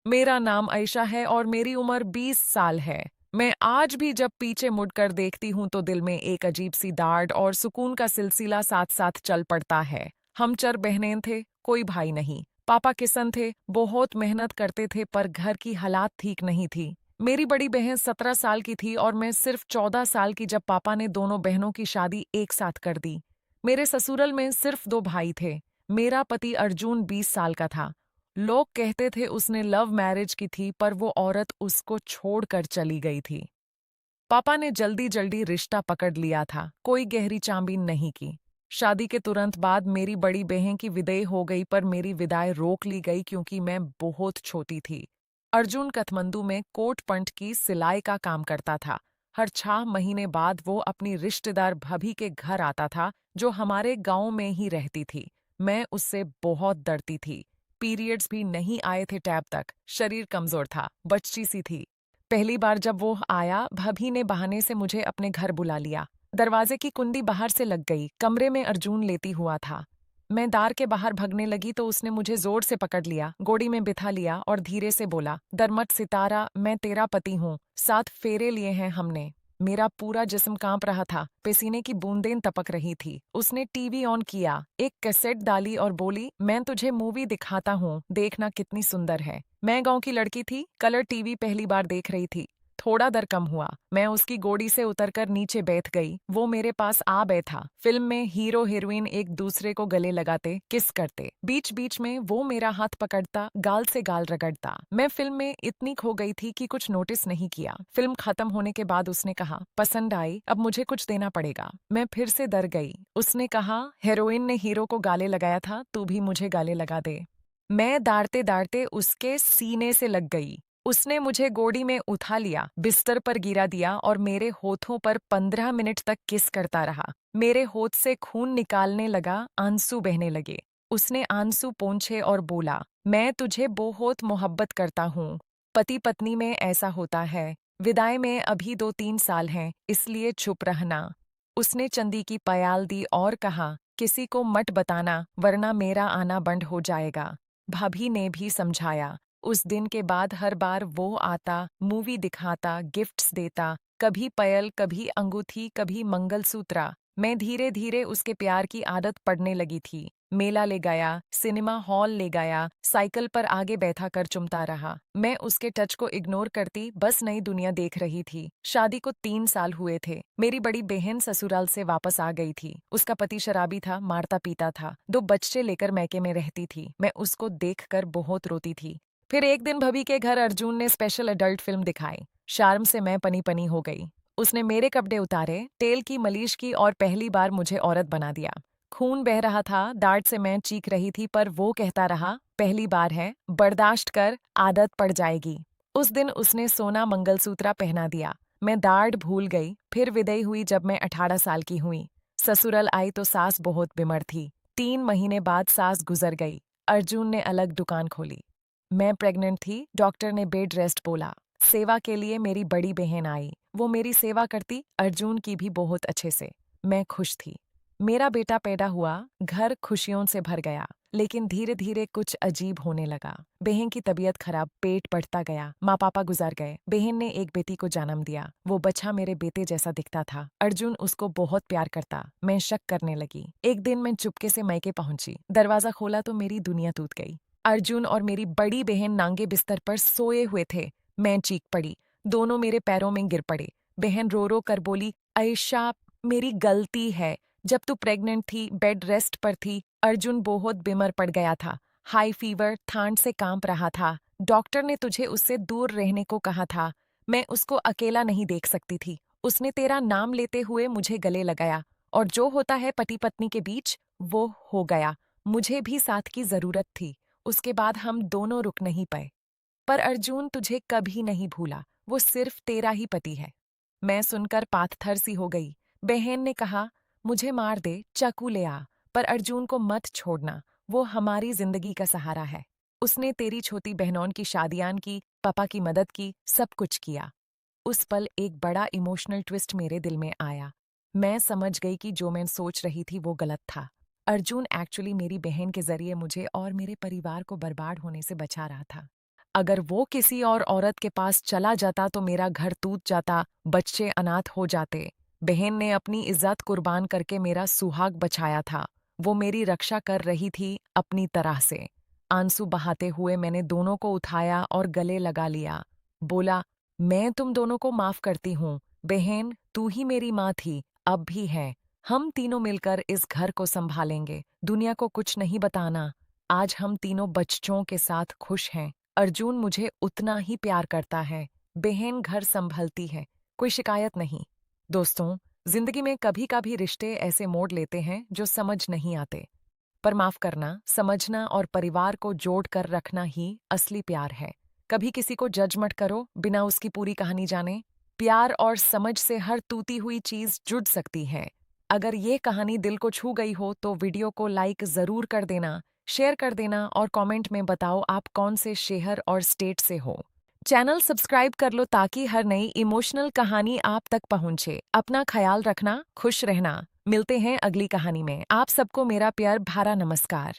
मेरा नाम आयशा है और मेरी उम्र 20 साल है। मैं आज भी जब पीछे मुड़कर देखती हूँ तो दिल में एक अजीब सी दाढ़ और सुकून का सिलसिला साथ-साथ चल पड़ता है। हम 4 बहनें थे, कोई भाई नहीं। पापा किसान थे, बहुत मेहनत करते थे पर घर की हालात ठीक नहीं थी। मेरी बड़ी बहन 17 साल की थी और मैं सिर्फ 14 साल की जब पापा ने दोनों बहनों की शादी एक साथ कर दी। मेरे ससुरल में सिर्फ 2 भाई थे। मेरा पति अर्जुन 20 साल का था। लोग कहते थे उसने लव मैरिज की थी पर वो औरत उसको छोड़कर चली गई थी। पापा ने जल्दी जल्दी रिश्ता पकड़ लिया था, कोई गहरी छानबीन नहीं की। शादी के तुरंत बाद मेरी बड़ी बहन की विदाई हो गई पर मेरी विदाई रोक ली गई क्योंकि मैं बहुत छोटी थी। अर्जुन काठमांडू में कोट पैंट की सिलाई का काम करता था। हर 6 महीने बाद वो अपनी रिश्तेदार भाभी के घर आता था जो हमारे गांव में ही रहती थी। मैं उससे बहुत डरती थी। पीरियड्स भी नहीं आए थे टैब तक, शरीर कमजोर था, बच्ची सी थी। पहली बार जब वो आया, भाभी ने बहाने से मुझे अपने घर बुला लिया। दरवाजे की कुंडी बाहर से लग गई, कमरे में अर्जुन लेटी हुआ था। मैं दार के बाहर भगने लगी तो उसने मुझे जोर से पकड़ लिया, गोदी में बिठा लिया और धीरे से बोला, "डर मत सितारा, मैं तेरा पति हूँ, 7 फेरे लिए हैं हमने।" मेरा पूरा जिस्म कांप रहा था, पसीने की बूंदें टपक रही थी। उसने टीवी ऑन किया, एक कैसेट डाली और बोली, "मैं तुझे मूवी दिखाता हूँ, देखना कितनी सुंदर है।" मैं गांव की लड़की थी, कलर टीवी पहली बार देख रही थी। थोड़ा डर कम हुआ। मैं उसकी गोदी से उतरकर नीचे बैठ गई। वो मेरे पास आ बैठा। फिल्म में हीरो हीरोइन एक दूसरे को गले लगाते, किस करते। बीच बीच में वो मेरा हाथ पकड़ता, गाल से गाल रगड़ता। मैं फिल्म में इतनी खो गई थी कि कुछ नोटिस नहीं किया। फिल्म खत्म होने के बाद उसने कहा, "पसंद आई, अब मुझे कुछ देना पड़ेगा।" मैं फिर से डर गई। उसने कहा, "हीरोइन ने हीरो को गाले लगाया था, तू भी मुझे गाले लगा दे।" मैं दाढ़ते दाढ़ते उसके सीने से लग गई। उसने मुझे गोदी में उठा लिया, बिस्तर पर गिरा दिया और मेरे होठों पर 15 मिनट तक किस करता रहा। मेरे होठ से खून निकालने लगा, आंसू बहने लगे। उसने आंसू पोंछे और बोला, "मैं तुझे बहुत मोहब्बत करता हूँ। पति पत्नी में ऐसा होता है। विदाई में अभी 2-3 साल हैं, इसलिए चुप रहना।" उसने चांदी की पायल दी और कहा, "किसी को मत बताना, वरना मेरा आना बंद हो जाएगा।" भाभी ने भी समझाया। उस दिन के बाद हर बार वो आता, मूवी दिखाता, गिफ्ट्स देता, कभी पायल, कभी अंगूठी, कभी मंगलसूत्र। मैं धीरे धीरे उसके प्यार की आदत पड़ने लगी थी। मेला ले गया, सिनेमा हॉल ले गया, साइकिल पर आगे बैठा कर चुमता रहा। मैं उसके टच को इग्नोर करती, बस नई दुनिया देख रही थी। शादी को 3 साल हुए थे। मेरी बड़ी बहन ससुराल से वापस आ गई थी। उसका पति शराबी था, मारता पीता था। 2 बच्चे लेकर मैके में रहती थी। मैं उसको देखकर बहुत रोती थी। फिर एक दिन भाभी के घर अर्जुन ने स्पेशल एडल्ट फिल्म दिखाई। शार्म से मैं पनी पनी हो गई। उसने मेरे कपड़े उतारे, तेल की मालिश की और पहली बार मुझे औरत बना दिया। खून बह रहा था, डांट से मैं चीख रही थी पर वो कहता रहा, "पहली बार है, बर्दाश्त कर, आदत पड़ जाएगी।" उस दिन उसने सोना मंगलसूत्र पहना दिया। मैं दाढ़ भूल गई। फिर विदाई हुई जब मैं 18 साल की हुई। ससुराल आई तो सास बहुत बीमार थी। 3 महीने बाद सास गुजर गई। अर्जुन ने अलग दुकान खोली। मैं प्रेग्नेंट थी, डॉक्टर ने बेड रेस्ट बोला। सेवा के लिए मेरी बड़ी बहन आई। वो मेरी सेवा करती, अर्जुन की भी बहुत अच्छे से। मैं खुश थी। मेरा बेटा पैदा हुआ, घर खुशियों से भर गया। लेकिन धीरे धीरे कुछ अजीब होने लगा। बहन की तबीयत खराब, पेट बढ़ता गया, माँ पापा गुजर गए। बहन ने एक बेटी को जन्म दिया। वो बच्चा मेरे बेटे जैसा दिखता था। अर्जुन उसको बहुत प्यार करता। मैं शक करने लगी। एक दिन मैं चुपके से मैके पहुंची। दरवाजा खोला तो मेरी दुनिया टूट गई। अर्जुन और मेरी बड़ी बहन नांगे बिस्तर पर सोए हुए थे। मैं चीख पड़ी। दोनों मेरे पैरों में गिर पड़े। बहन रो रो कर बोली, "आयशा, मेरी गलती है। जब तू प्रेग्नेंट थी, बेड रेस्ट पर थी, अर्जुन बहुत बीमार पड़ गया था। हाई फीवर, ठंड से कांप रहा था। डॉक्टर ने तुझे उससे दूर रहने को कहा था। मैं उसको अकेला नहीं देख सकती थी। उसने तेरा नाम लेते हुए मुझे गले लगाया और जो होता है पति पत्नी के बीच, वो हो गया। मुझे भी साथ की जरूरत थी। उसके बाद हम दोनों रुक नहीं पाए। पर अर्जुन तुझे कभी नहीं भूला। वो सिर्फ तेरा ही पति है।" मैं सुनकर पाथर सी हो गई। बहन ने कहा, "मुझे मार दे, चाकू ले आ, पर अर्जुन को मत छोड़ना। वो हमारी जिंदगी का सहारा है। उसने तेरी छोटी बहनों की शादियां की, पापा की मदद की, सब कुछ किया।" उस पल एक बड़ा इमोशनल ट्विस्ट मेरे दिल में आया। मैं समझ गई कि जो मैं सोच रही थी वो गलत था। अर्जुन एक्चुअली मेरी बहन के जरिए मुझे और मेरे परिवार को बर्बाद होने से बचा रहा था। अगर वो किसी और औरत के पास चला जाता तो मेरा घर टूट जाता, बच्चे अनाथ हो जाते। बहन ने अपनी इज्जत कुर्बान करके मेरा सुहाग बचाया था। वो मेरी रक्षा कर रही थी अपनी तरह से। आंसू बहाते हुए मैंने दोनों को उठाया और गले लगा लिया। बोला, मैं तुम दोनों को माफ करती हूँ। बहन, तू ही मेरी माँ थी, अब भी है। हम तीनों मिलकर इस घर को संभालेंगे। दुनिया को कुछ नहीं बताना। आज हम तीनों बच्चों के साथ खुश हैं। अर्जुन मुझे उतना ही प्यार करता है। बहन घर संभलती है। कोई शिकायत नहीं। दोस्तों, जिंदगी में कभी कभी रिश्ते ऐसे मोड़ लेते हैं जो समझ नहीं आते। पर माफ करना, समझना और परिवार को जोड़ कर रखना ही असली प्यार है। कभी किसी को जज मत करो बिना उसकी पूरी कहानी जाने। प्यार और समझ से हर टूटी हुई चीज जुड़ सकती है। अगर ये कहानी दिल को छू गई हो तो वीडियो को लाइक जरूर कर देना, शेयर कर देना और कमेंट में बताओ आप कौन से शहर और स्टेट से हो। चैनल सब्सक्राइब कर लो ताकि हर नई इमोशनल कहानी आप तक पहुंचे। अपना ख्याल रखना, खुश रहना। मिलते हैं अगली कहानी में। आप सबको मेरा प्यार भरा नमस्कार।